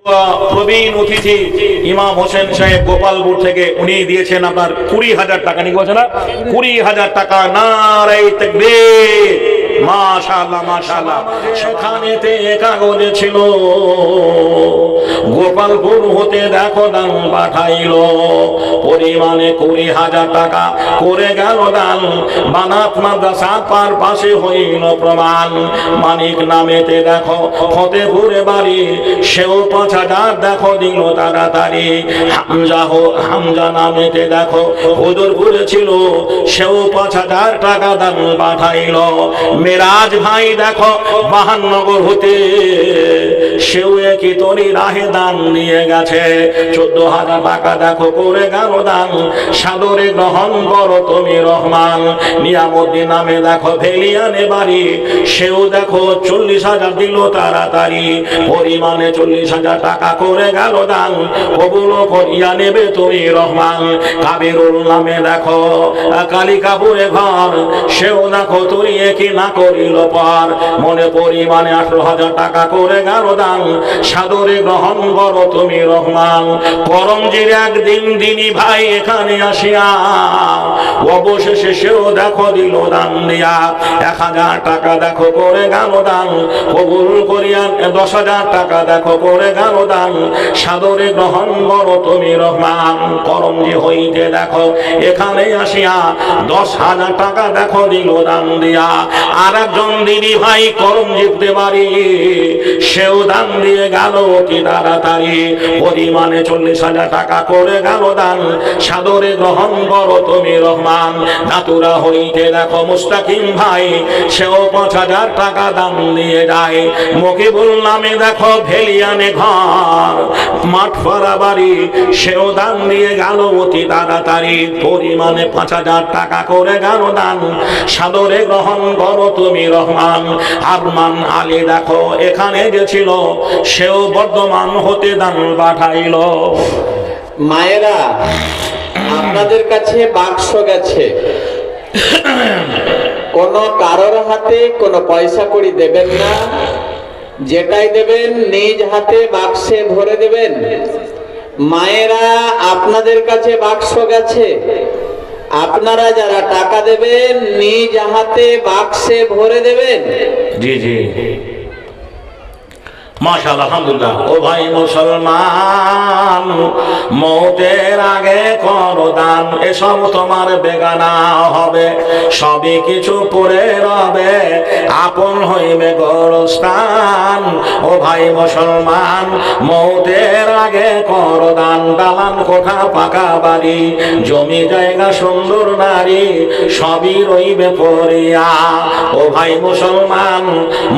প্রবীণ অতিথি ইমাম হোসেন সাহেব গোপালপুর থেকে উনি দিয়েছেন আপনার 20,000 টাকা। নিয়ে বলছে না 20,000 টাকা। নারায়ে তাকবীর, মাশাআল্লাহ মাশাআল্লাহ। সেখানেতে কাগজে ছিল গোপালপুর হতে দেখো দান পাঠাইলো পরিমাণে 20,000 টাকা করে গেল দান। বানাত মাদ্রাসা পার পাশে হইল প্রমাণ। মানিক নামেতে দেখো ফতেপুরে বাড়ি, সেও 5,000 দেখো দিল তাড়াতাড়ি। হামজা নামেতে দেখো হুজুরপুরে ছিল, সেও 5,000 টাকা দান পাঠাইল। মেরাজ ভাই দেখো বাহানগর হতে, সেও একই তরি রাহে দান নিয়ে গেছে। 14,000 টাকা দেখো করে গেল দান। সাদরে গ্রহণ করো তুমি রহমান। নিয়ামুদ্দিন নামে দেখো ভেলিয়ানে বাড়ি, সেও দেখো 40,000 দিল তাড়াতাড়ি। পরিমাণে 40,000 টাকা করে গেল দান, কবুল করিয়া নেবে তুমি রহমান। কাবিরুল নামে দেখো কালিকাপুরে ঘর, সেও দেখো তুই কি না করিল পার। মনে পরিমাণে 18,000 টাকা করে গেল দান। সাদরে গ্রহণ করো তুমি রহমান। করমজির একদিন দিনী ভাই এখানে আসিয়া, অবশেষে সেও দেখো দিল দান দিয়া। 1,000 টাকা দেখো করে গেল দান, কবুল করিয়া 10,000 টাকা দেখো করে গেল দান। সাদরে গ্রহণ করো তুমি রহমান। করমজি হইতে দেখো এখানে আসিয়া 10,000 টাকা দেখো দিল দান দিয়া। আর একজন দিনী ভাই করমজিতে বাড়ি, সেও দান দিয়ে গেল অতি তাড়াতাড়ি। পরিমাণে 40,000 টাকা করে গেল দান। সাদরে গ্রহণ করো তুমি রহমান। নাতুরা হইতে দেখো মুস্তাকিম ভাই, সেও 5,000 টাকা দান দিয়ে যায়। মকিবুল নামে দেখো ভেলিয়ানে ঘর, মাঠ ফারা বাড়ি, সেও দান দিয়ে গেল অতি তাড়াতাড়ি। পরিমাণে 5,000 টাকা করে গেল দান। সাদরে গ্রহণ করো তুমি রহমান। আরমান আলী দেখো এখানে গেছিল, সেও বর্ধমান হতে দান পাঠাইল। মায়েরা, আপনাদের কাছে বাক্স গেছে, কোন কারোর হাতে কোনো পয়সা কড়ি দেবেন না। যেটাই দেবেন নিজ হাতে বাক্সে ভরে দেবেন। মায়েরা, আপনাদের কাছে বাক্স গেছে, আপনারা যারা টাকা দেবেন নিজ হাতে বাক্সে ভরে দেবেন। জি জি, মাশাআল্লাহ, আলহামদুলিল্লাহ। ও ভাই মুসলমান, মৌতের আগে করো দান, এসব তোমার বেগানা হবে। সবই কিছু পরে রবে, আপন হইবে গোরস্থান। ও ভাই মুসলমান, মৌতের আগে করো দান। দালান কোঠা পাকা বাড়ি, জমি জায়গা সুন্দর নারী, সবই রইবে পড়িয়া। ও ভাই মুসলমান,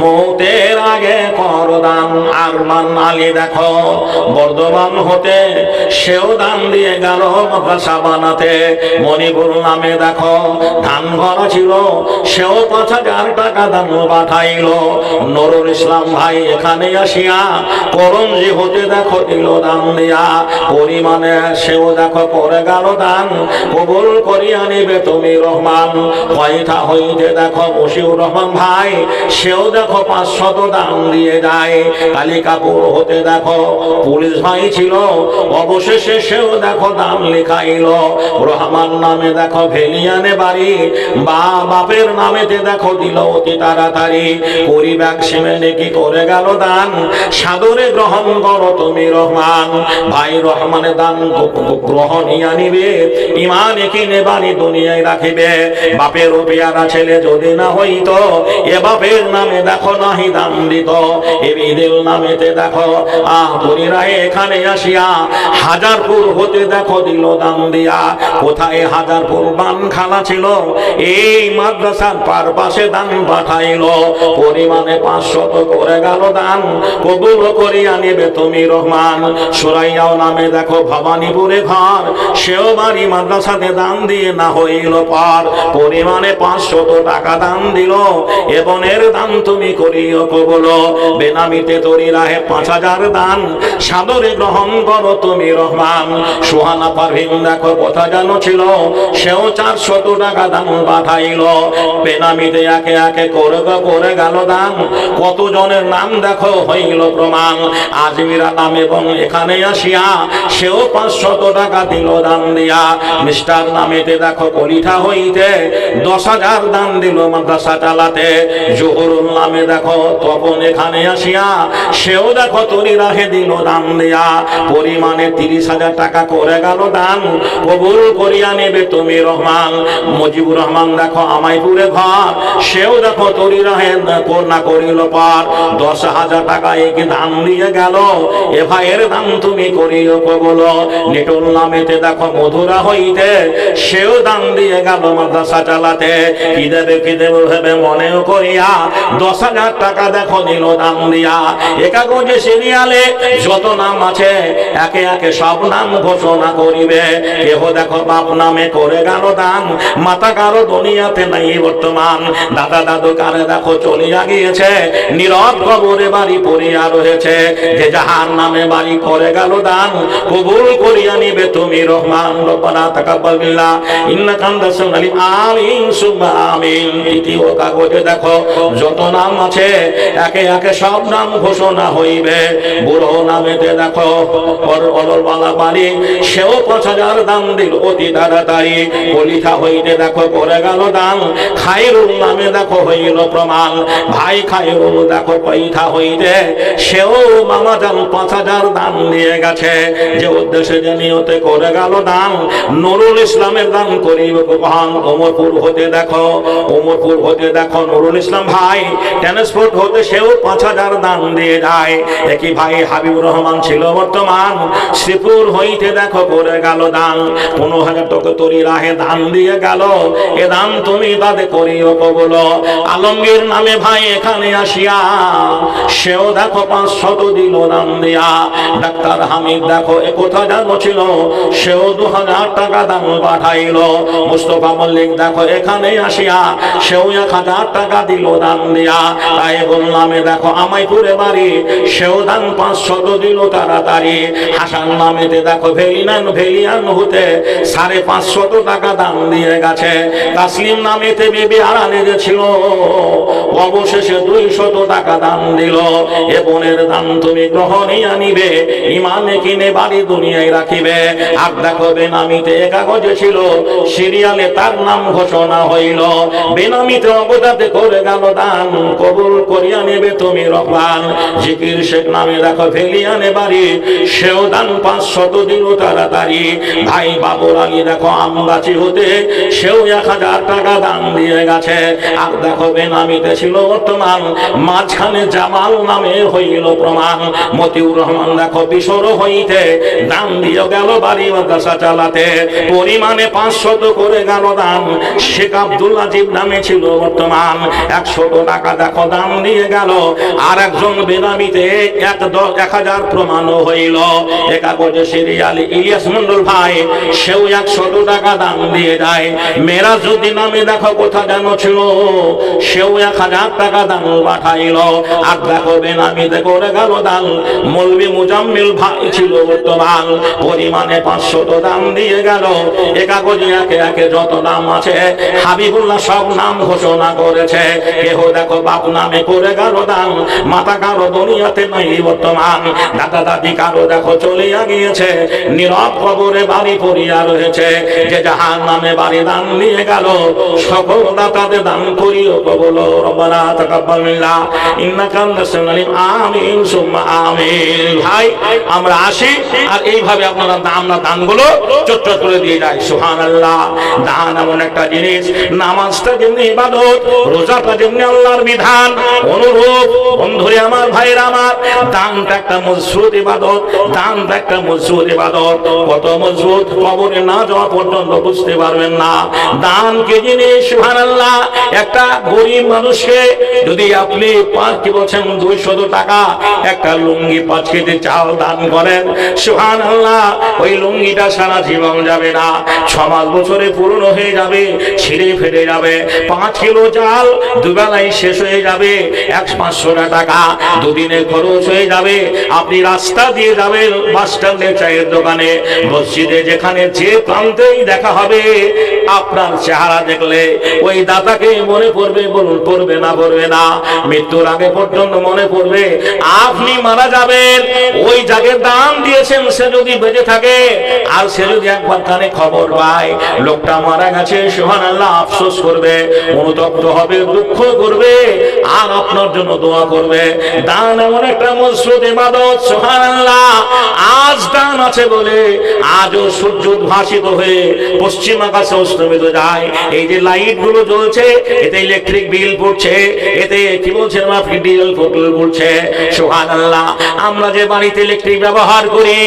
মৌতের আগে করো দান। আরমান আলী দেখো বর্ধমান হতে, সেও দান দিয়ে গেল মাদ্রাসা বানাতে। মণিপুর নামে দেখো ধান ঘর ছিল, সেও 5,000 টাকা দান পাঠাইল। নুরুল ইসলাম ভাই এখানে আসিয়া করমজি হতে দেখো দিল দান দিয়া। পরিমাণে সেও দেখো করে গেল দান, কবুল করিয়া নিবে তুমি রহমান। কয়টা হইতে দেখো মশিউর রহমান ভাই, সেও দেখো 500 দান দিয়ে যায়। কালিকাপুর হতে দেখো পুলিশ ভাই ছিল, অবশেষে সেও দেখো দাম লেখাইল। রহমান নামে দেখো ভেলিয়ানে বাড়ি, বাপের নামেতে দেখো দিল অতি তাড়াতাড়ি। পরিব্যাগ সিমেনে কি করে গেল দান। সাদরে গ্রহণ করো তুমি রহমান। ভাই রহমানে দান গ্রহণিয়া নিবে, ইমান কিনে বাড়ি দুনিয়ায় রাখিবে। বাপের পেয়ারা ছেলে যদি না হইতো, এ বাপের নামে দেখো নাহি দাম দিত। এ বিদিল নামেতে দেখো তরিরা এখানে আসিয়া হাজারপুর হতে দেখো দিল দান দিয়া। কোথায় হাজারপুর বানখানা ছিল, এই মাদ্রাসার পার পাশে দান পাঠাইল। পরিমাণে 500 করে গেল দান, কবুল করিয়া নেবে তুমি রহমান। সুরাইয়াও নামে দেখো ভবানীপুরে ঘর, সেও বাড়ি মাদ্রাসাতে দান দিয়ে না হইল পার। পরিমাণে 500 টাকা দান দিল, এবং এর দান তুমি করিও কবুল। বেনামিতে করে তরি রাহে 5000 দান সাদরে গ্রহণ করো তুমি রহমান। সুহানা পারভিন দেখো কথা জানো ছিল, সেও 400 টাকা দান পাঠাইল। বেনামিতে একে একে করে গেল দান, কত জনের নাম দেখো হইল প্রমাণ। আজমিরা নাম এবং এখানে আসিয়া সেও 500 টাকা দিল দান দিয়া। মিস্টার নামেতে দেখো কলিঠা হইতে 10,000 দান দিল মাদ্রাসা চালাতে। জহুরুল নামে দেখো তপন এখানে আসিয়া সেও দেখো তরি রাহে দিল দান দিয়া। পরিমাণে 30,000 টাকা করে গেল দান, কবুল করিয়া নেবে তুমি রহমান। মুজিবুর রহমান দেখো আমাইপুরে ঘর, সেও দেখো তরি রাহে না করিল পার। 10,000 টাকা এক দান দিয়ে গেল, এ ভাইয়ের দান তুমি করিও কবুল। নিটুল নামেতে দেখো মধুরা হইতে সেও দান দিয়ে গেল মাদ্রাসা চালাতে। কি দেবে ভেবে মনেও করিয়া 10,000 টাকা দেখো দিল দান দিয়া। এ কাগজে সিরিয়ালে যত নাম আছে একে একে সব নাম ঘোষণা করিবে। কেহ দেখো বাপ নামে করে গেল দান, মাতা কারো দুনিয়াতে নাই বর্তমান। দাদা দাদু কারে দেখো চলিয়া গিয়েছে, নীরব কবরে বাড়ি পড়িয়া রয়েছে। যে যাহার নামে বাড়ি করে গেল দান, কবুল করিয়া নিবে তুমি রহমান। রব্বানা তাকাব্বাল বিল্লাহ ইন্নাকা আনতাস সামিউল আলিম। আমিন সুম্মা আমিন। দ্বিতীয় কাগজে দেখো যত নাম আছে একে একে সব নাম ঘোষণা হইবে। বুড়ো নামেতে দেখো অলরবালা বাড়ি, সেও 5,000 দান দিল অতি তাড়াতাড়ি। কলিঠা হইতে দেখো করে গেল দান, খায়রুল নামে দেখো হইল প্রমাণ। ভাই খায়রুল দেখো কলিঠা হইতে সেও মামা জান 5,000 দান দিয়ে গেছে। যে উদ্দেশ্যে যে নিয়তে করে গেল দান, নুরুল ইসলামের দান করিব কখন। ওমরপুর হতে দেখো নুরুল ইসলাম ভাই ট্রান্সপোর্ট হতে সেও 5,000 দান দিয়ে যায়। একই ভাই হাবিবুর রহমান ছিল বর্তমান, শ্রীপুর হইতে দেখো করে গেল দান। 15,000 টাকা তরি রাহে দান দিয়ে গেল, এ দান তুমি তাদের করিও কবুল। আলমগীর নামে ভাই এখানে আসিয়া সেও দেখো 500 দিল দান দিয়া। ডাক্তার হামিদ দেখো এ কথা জানো ছিল, সেও 2,000 টাকা দান পাঠাইল। মুস্তফা মল্লিক দেখো এখানে আসিয়া সেও 1,000 টাকা দিল দান দিয়া। তাই বললামে দেখো আমাইপুরে বাড়ি, সেও দান 500 দিল তাড়াতাড়ি। হাসান নামেতে দেখো ভেলিয়ান হতে 550 টাকা দান দিয়ে গেছে। তাসলিম নামেতে বেবি আড়ালে যে ছিল, অবশেষে 200 টাকা দান দিল। এ বোনের দান তুমি গ্রহণিয়া নিবে, ইমানে কিনে বাড়ি দুনিয়ায় রাখিবে। আর দেখো বেনামিতে কাগজে ছিল, সিরিয়ালে তার নাম ঘোষণা হইল। বেনামিতে অবদাতে করে গেল দান, কবুল করিয়া নেবে তুমি রহমান। জিকির শেখ নামে দেখো ভেলিয়ানে বাড়ি, সেও দান 500 দিল তাড়াতাড়ি। ভাই বাবুর আলী দেখো আমগাছি হতে সেও 1,000 টাকা দান দিয়ে গেছে। আর দেখো বেনামিতে ছিল বর্তমান, মাঝখানে জামাল নামে হইল প্রমাণ। মতিউর রহমান দেখো বিশর হইতে দান দিয়ে গেল বাড়ি মাদ্রাসা চালাতে। পরিমাণে 500 করে গেল দান। শেখ আব্দুল আজিব নামে ছিল বর্তমান, 100 টাকা দেখো দান দিয়ে গেল। আর একজন বেনামিতে 1,000 প্রমাণও হইল। এ কাগজে সিরিয়ালে ইলিয়াস মন্ডল ভাই, সেও 100 টাকা দান দিয়ে যায়। মেরাজউদ্দিন নামে দেখো কথা জানো ছিল, সেও 1,000 টাকা দান পাঠাইল। আর দেখো বেনামিতে করে গেল দান। মৌলভী মুজাম্মিল ভাই ছিল বর্তমান, পরিমাণে 500 দান দিয়ে গেল। এ কাগজে একে একে যত নাম আছে হাবিবুল্লাহ সব নাম ঘোষণা করেছে। কেহ দেখো বাপ নামে করে গেল দান, মাতা কারো দুনিয়াতে নাই বর্তমান। দাদা দাদি কারো দেখো চলিয়া গিয়েছে, নীরব কবরে বাড়ি পড়িয়া রয়েছে। যে যাহার নামে বাড়ি দান দিয়ে গেল, সকল দাতাদের দান করিও কবুল। রব্বানা তাকাব্বাল মিন্না ইন্নাকা আনতাস সামিউল আলিম। আমিন সুম্মা আমিন। ভাই আমরা আসি, আর এইভাবে আপনারা দানগুলো চট করে দিয়ে যায়। সুবহানাল্লাহ। দান এমন একটা জিনিস, নামাজটা যেমনি ইবাদত, রোজাটা যেমনি আল্লাহর বিধান, অনুরূপ বন্ধুরে আমার ভাইরা আমার, দানটা একটা মজবুত ইবাদত। দানটা একটা মজবুত ইবাদত। কত মজবুত কবরে না যাওয়া পর্যন্ত বুঝতে পারবেন না। দান কি জিনিস? সুবহানাল্লাহ। একটা গরিব মানুষকে যদি আপনি 200 টাকা একটা লুঙ্গি 5 কেজি চাল দান করেন, সুবহানাল্লাহ, ওই লুঙ্গিটা সারা জীবন যাবে না, 6 মাস বছরে পূর্ণ হয়ে যাবে, ছিঁড়ে ফেটে যাবে। 5 কিলো চাল দুবেলায় শেষ হয়ে যাবে, 500 টাকা। দুদিনে খরচ হয়ে যাবে। আপনি রাস্তা দিয়ে যাবেন, বাস স্ট্যান্ডে, চায়ের দোকানে, মসজিদে, যেখানে যে প্রান্তেই দেখা হবে, আপনার চেহারা দেখলে ওই দাতাকে মনে পড়বে। বলুন পড়বে না পড়বে না? মৃত্যুর আগে পর্যন্ত মনে পড়বে। আপনি মারা যাবেন, ওই যাকে দান দিয়েছেন সে যদি বেঁচে থাকে আর সে যদি একবার কানে খবর পায় লোকটা মারা গেছে, সুবহানাল্লাহ, আফসোস করবে, অনুতপ্ত হবে, দুঃখ করবে আর আপনার জন্য দোয়া করবে। দান এমন একটা মজবুত ইবাদত, সুবহানাল্লাহ। আজ দান আছে বলে আজও সূর্য উদ্ভাসিত হয়ে পশ্চিম আকাশে অস্তমিত যায়। এই যে লাইট গুলো জ্বলছে, এতে ইলেকট্রিক বিল পড়ছে, এতে কি বলছেন আপনি, ডিজেল পেট্রোল পড়ছে, সুবহানাল্লাহ। আমরা যে বাড়িতে ইলেকট্রিক ব্যবহার করি,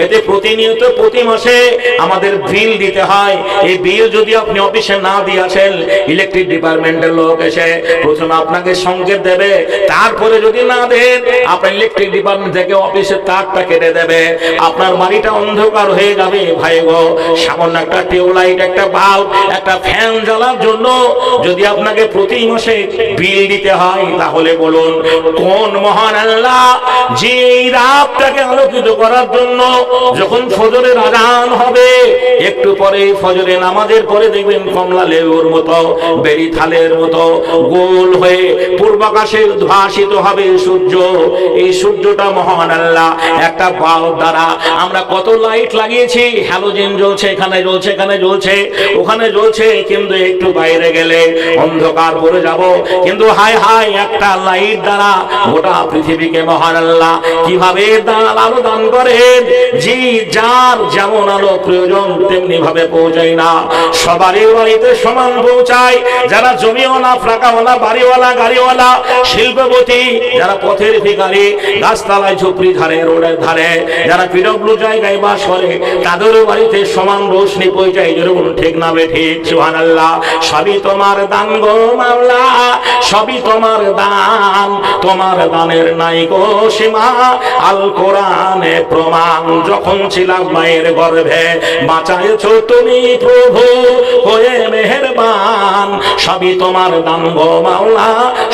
এতে প্রতিনিয়ত প্রতি মাসে আমাদের বিল দিতে হয়। এই বিল যদি আপনি অফিসে না দিয়ে আসেন, ইলেকট্রিক ডিপার্টমেন্টের লোক এসে প্রথমে আপনাকে সংকেত দেবে, তারপরে যদি না দেন আপনার ইলেকট্রিক ডিপার্টমেন্ট থেকে অফিসের তারটা কেটে দেবে, আপনার বাড়িটা অন্ধকার হয়ে যাবে। ভাই গো, সামান্য একটা টিউবলাইট, একটা বাল্ব, একটা ফ্যান জ্বালার জন্য যদি আপনাকে প্রতি মাসে বিল দিতে হয়, তাহলে বলুন কোন মহান আল্লাহ যে এই রাতটাকে আলোকিত করার জন্য যখন ফজরের আযান হবে, একটু পরে ফজরের নামাজের পরে দেখবেন কমলা লেবুর মতো, বেরি থালের মতো গোল হয়ে পূর্বাকাশে উদ্ভাসিত হবে সূর্য। এই সূর্যটা মহান আল্লাহ একটা বাল্ব দ্বারা, আমরা কত লাইট লাগিয়েছি, হ্যালোজেন জ্বলছে, এখানে জ্বলছে, এখানে জ্বলছে, ওখানে জ্বলছে, কিন্তু একটু বাইরে গেলে অন্ধকার পড়ে যাব। কিন্তু হায় হায়, একটা লাইট দ্বারা গোটা পৃথিবীকে মহান আল্লাহ কিভাবে আলো দান করেন। যে যার যেমন আলো প্রয়োজন তেমনি ভাবে পৌঁছায় না, সবারই বাড়িতে সমান পৌঁছায়। যারা জমিওয়ালা, ফ্লাকাওয়ালা, বাড়িওয়ালা, গাড়িওয়ালা, শিল্পপতি, যারা পথের ভিখারি, গাছতলায়, ঝুপড়ি ধারে, রোডের ধারে, যারা পিডব্লিউ জায়গায় বাস করে, তাদেরও বাড়িতে সমান রোশনি পৌঁছায়। যেরকম ঠিক না ঠিক? সুবহানাল্লাহ। সবই তোমার দান গো মাওলা, সবই তোমার দান, তোমার দানের নাই গো সীমা, আল কোরআনে প্রমাণ। যখন ছিলাম মায়ের গর্ভে বাঁচায়েছো তুমি প্রভু হয়ে মেহেরবান, সবই তোমার দান গো মাওলা,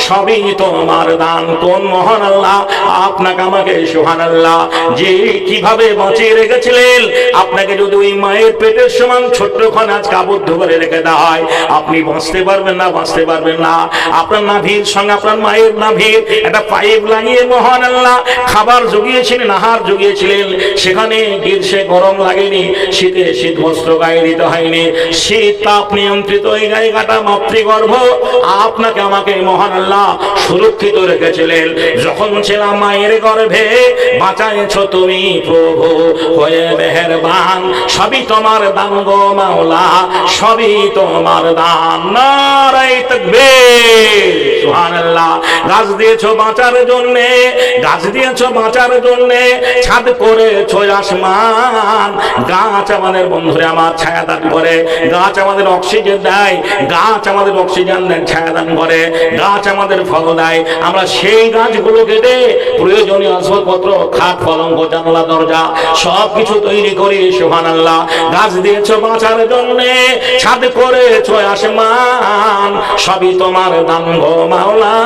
সবই তোমার দান। কোন মহান আল্লাহ আপনাকে আমাকে, সুবহানাল্লাহ, যে কিভাবে বাঁচিয়ে রেখেছিলেন। আপনাকে যদি ওই মায়ের পেটের সমান ছোট্টখানে আজকে আবদ্ধ করে রেখে দেওয়া হয়, আপনি বাঁচতে পারবেন না, বাঁচতে পারবেন না। আপনার নাভির সঙ্গে, আপনার মায়ের নাভির একটা পাইপ লাগিয়ে মহান আল্লাহ খাবার জুগিয়েছিলেন, আহার জুগিয়েছিলেন। সেখানে গ্রীষ্মে গরম লাগেনি, শীতে শীত বস্ত্র গায়ে দিতে হয়নি, শীত তাপ নিয়ন্ত্রিত এই জায়গাটা মাতৃগর্ভ আপনাকে আমাকে মহান আল্লাহ সুরক্ষিত রেখেছিলেন। যখন ছিলাম মায়ের গর্ভে বাঁচায়েছো তুমি প্রভু হয়ে মেহেরবান, সবই তোমার দান গো মাওলা, সবই তোমার দান। নারায়ে তাকবীর, সুবহানাল্লাহ। গাছ দিয়েছো বাঁচার জন্য, গাছ দিয়েছো বাঁচার জন্য, ছাদ করেছো আসমান। গাছ আমাদের বন্ধুরে আমার ছায়া দান করে, গাছ আমাদের অক্সিজেন দেয়, গাছ আমাদের অক্সিজেন দেয়, ছায়া দান করে, গাছ আমাদের ফল দেয়। আমরা সেই গাছগুলো কেটে প্রয়োজনীয় আসবাবপত্র, খাট, পলঙ্ক, জানলা, দরজা সব কিছু তৈরি করি। সুবহানাল্লাহ। গাছ দিয়েছো বাঁচার জন্য, ছাদ করেছো আসমান, সবই তোমার দান গো মাওলা,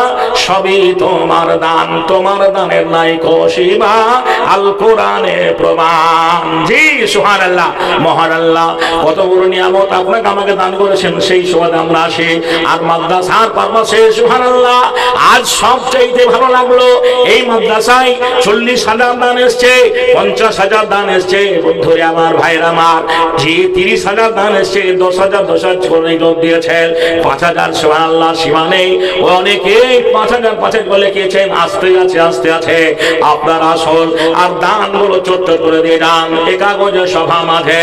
সবই তোমার দান, তোমার দানের নাই কো সীমা, আল কোরআনে প্রমাণ। জি সুবহানাল্লাহ। মহান আল্লাহ কত বড় নিয়ামত আপনাকে আমাকে দান করেছেন, সেই সুবাদে আমরা আসি। আর মাদ্রাসার পারপাসে সুবহানাল্লাহ আজ সবচাইতে ভালো লাগলো, এই মাদ্রাসায় 40,000 দান এসছে, 50,000 দান এসছে। বন্ধুরে আমার, ভাইরা আমার, যে 30,000 দান এসছে, 10,000 করে যোগ দিয়েছেন, 5,000 সুবহানাল্লাহ সীমা নেই। অনেকে 5,000 বলে গিয়েছেন, আসতে আছে, আসতে আছে। আপনার আসল আর দানগুলো ছোট্ট করে দিয়ে যান। একাগজে সভা মাঝে,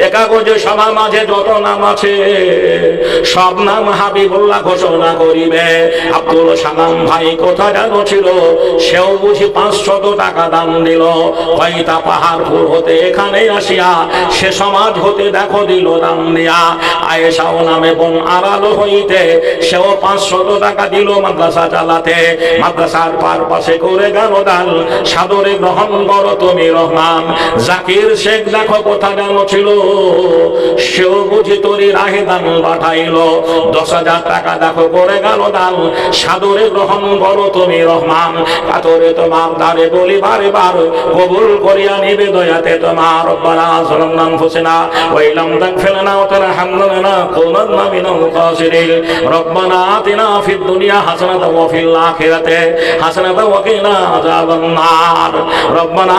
একাগজে সভা মাঝে যত নাম আছে সব নাম হাবিবুল্লাহ ঘোষণা করিবে। আব্দুল সালাম ভাই কোথায় যেন ছিল, সেও বুঝি 500 টাকা দান দিল। সীতা পাহাড়পুর হতে এখানে আসিয়া সে সমাজ হতে দেখো দিল দান দিয়া। আয়েশাও নামে বোন আড়ালো হইতে সেও 500 টাকা দিল মাদ্রাসা চালাতে। মাদ্রাসার পার পাশে করে গেল দান, সাদরে গ্রহণ করো তুমি রহমান। জাকির শেখ দেখো কোথা যেন ছিল, সেও বুঝি তোরই রাহে দান পাঠাইলো। 10,000 টাকা দেখো করে গেল দান, সাদরে গ্রহণ করো তুমি রহমান। কাতরে তোমার দ্বারে বলি বারে বার, কবুল করিয়া নিবে দয়াতে তোমার। রব্বানা যালামনা আনফুসানা ওয়া ইল্লাম তাগফির লানা ওয়া তারহামনা লানাকুনান্না মিনাল খাসিরিন। রব্বানা আতিনা ফিদ দুনিয়া হাসানাতাও ওয়া ফিল আখিরাতি হাসানাতাও ওয়া কিনা আযাবান নার। রব্বানা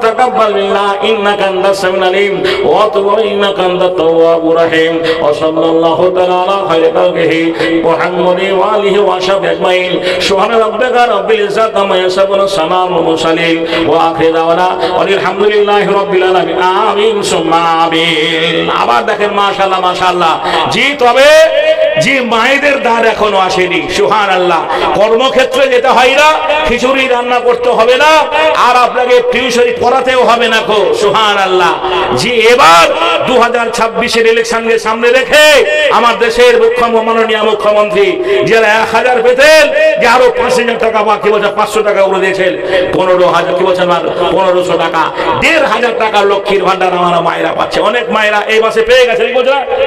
তাকাব্বাল মিন্না ইন্নাকা আনতাস সামিউল আলিম ওয়া তুব ইন্নাকা আনতাত তাওয়াবুর রহিম। ওয়া সাল্লাল্লাহু তাআলা আলা খায়রি খালকিহি মুহাম্মাদিন ওয়া আলিহি ওয়া সাহবিহি আজমাইন। সুবহানা রাব্বিকা রাব্বিল ইজ্জাতি আম্মা ইয়াসিফুন সালামুন আলাল মুরসালিন ওয়া আখিরু দাওয়ানা আলহামদুলিল্লাহি রাব্বিল আলামিন। আমিন সুম্মা আমিন। আবার দেখেন মাশাআল্লাহ মাশাআল্লাহ। জি তবে জি মায়েদের দ্বার এখনো আসেনি। সুবহানাল্লাহ। কর্মক্ষেত্রে যেতে হয় না, খিচুড়ি রান্না করতে হবে না, আর আপনাকে টিউশনি পড়াতেও হবে না কো। সুবহানাল্লাহ। জি এবার 2026-এর ইলেকশনকে সামনে রেখে আমার দেশের মাননীয় মুখ্যমন্ত্রী যারা 1000 পেতেন, যে আরো 5000 টাকা বা কি বলছে 500 টাকা উড়ে দিয়েছেন, 15,000 কি বলছেন 1500 টাকা, 1,500 টাকা লক্ষ্মীর ভান্ডার আমার মায়েরা পাচ্ছে। অনেক মায়েরা এই মাসে পেয়ে গেছে,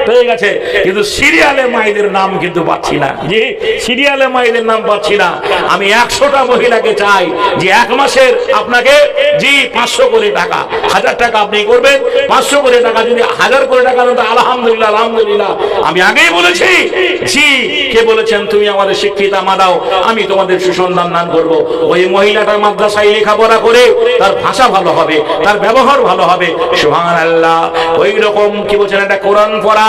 পেয়ে গেছে, কিন্তু সিরিয়ালে মায়েদের নাম কিন্তু পাচ্ছি না। জি সিরিয়ালে মায়েদের নাম পাচ্ছি না। আমি 100টা মহিলাকে চাই যে এক মাসের আপনাকে জি 500 করে টাকা, 1000 টাকা আপনি করবেন, 500 করে টাকা যদি 1000 করে টাকা দেন, আলহামদুলিল্লাহ আলহামদুলিল্লাহ। আমি আগেই বলেছি, জি কে বলেছেন তুমি আমাদের শিক্ষিতা মা দাও, আমি তোমাদের সুসন্ধান দান করব। ওই মহিলাটা মাদ্রাসায় লেখাপড়া করে তার ভাষা ভালো হবে, তার ব্যবহার ভালো হবে। সুবহানাল্লাহ। ওই রকম কি বলছেন একটা কোরআন পড়া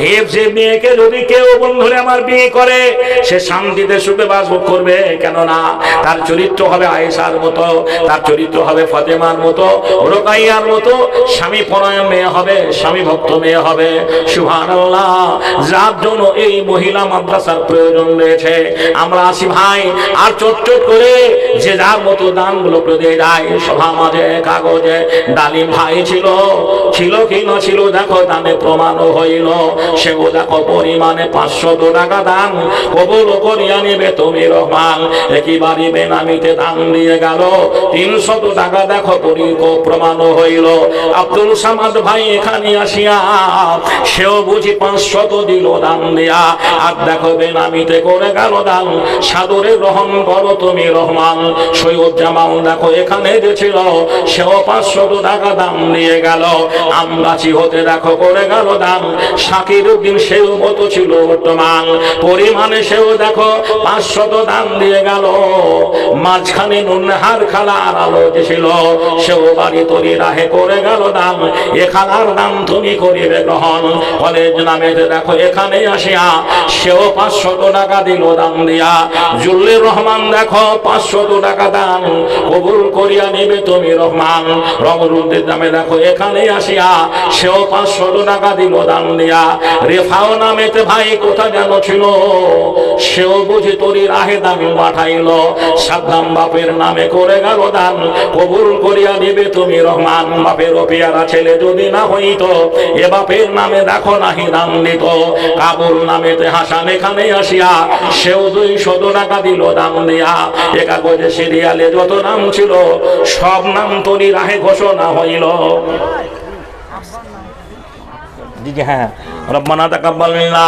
হেফজে মেয়েকে যদি কেউ বন্ধুরে আমার বিয়ে করে, সে শান্তিতে সুখে বাস করবে। কেননা তার চরিত্র হবে আয়েশার মতো, তার চরিত্র হবে ফাতেমার মতো, রুকাইয়ার মতো, স্বামী পরায়ণ মেয়ে হবে, স্বামী ভক্ত মেয়ে হবে। সুবহানাল্লাহ। যার জন্য এই মহিলা মাদ্রাসার প্রয়োজন রয়েছে। আমরা আসি ভাই আর চট করে যে যার মতো দানগুলো দিয়ে যায়। সভা মাঝে কাগজে ডালিম ভাই ছিল কি না ছিল দেখো, দানে প্রমাণও হইল। সেও দেখো পরিমাণে 500 টাকা দান কবুল করিয়া নেবে তুমি রহমান। একেবারে বেনামিতে দান দিয়ে গেল 300 টাকা দেখো প্রমাণও হইল। আব্দুল সামাদ ভাই এখানে আসিয়া সেও বুঝি 500 দিল দান দিয়া। আর দেখো বেনামিতে করে গেল দান, সাদরে গ্রহণ করো তুমি রহমান। সৈয়দ জামাল দেখো এখানে যে ছিল, সেও 500 টাকা দান দিয়ে গেল। আমগাছি হতে দেখো করে গেল দান, শাকির উদ্দিন সেও মতো ছিল বর্তমান পরিমাণে, সেও দেখো 500 দান দিয়ে গেল। মাঝখানে নুনহার খালা আর আলো যে ছিল, সেও বাড়ি তরি রাহে করে গেল দান। এ খালার দান তুমি করিবে গ্রহণ। কলেজ নামে দেখো এখানে আসিয়া সেও 500 টাকা দিল দান দিয়া। জুল্লির রহমান দেখো 500 টাকা দান কবুল করিয়া নেবে তুমি রহমান। রমরুদ্দিন নামে দেখো এখানে আসিয়া সেও 500 টাকা দিল দান দিয়া। রেফাও নামেতে ভাই কোথা যেন ছিল, সেও বুঝি তরি রাহে দামি পাঠাইল। সাদ্দাম বাপের নামে করে গেল দান কবুল করিয়া নেবে তুমি রহমান। বাপের পেয়ারা ছেলে যদি না হইতো, এ বাপের নামে দেখো নাহি দান দিত। কাবুল নামেতে হাসান এখানে আসিয়া সেও 200 টাকা দিল দান দিয়া। এ কাগজে সিরিয়ালে যত নাম ছিল, সব নাম তরি রাহে ঘোষণা হইল। জি হ্যাঁ। রব্বানা তাকাব্বাল মিন্না।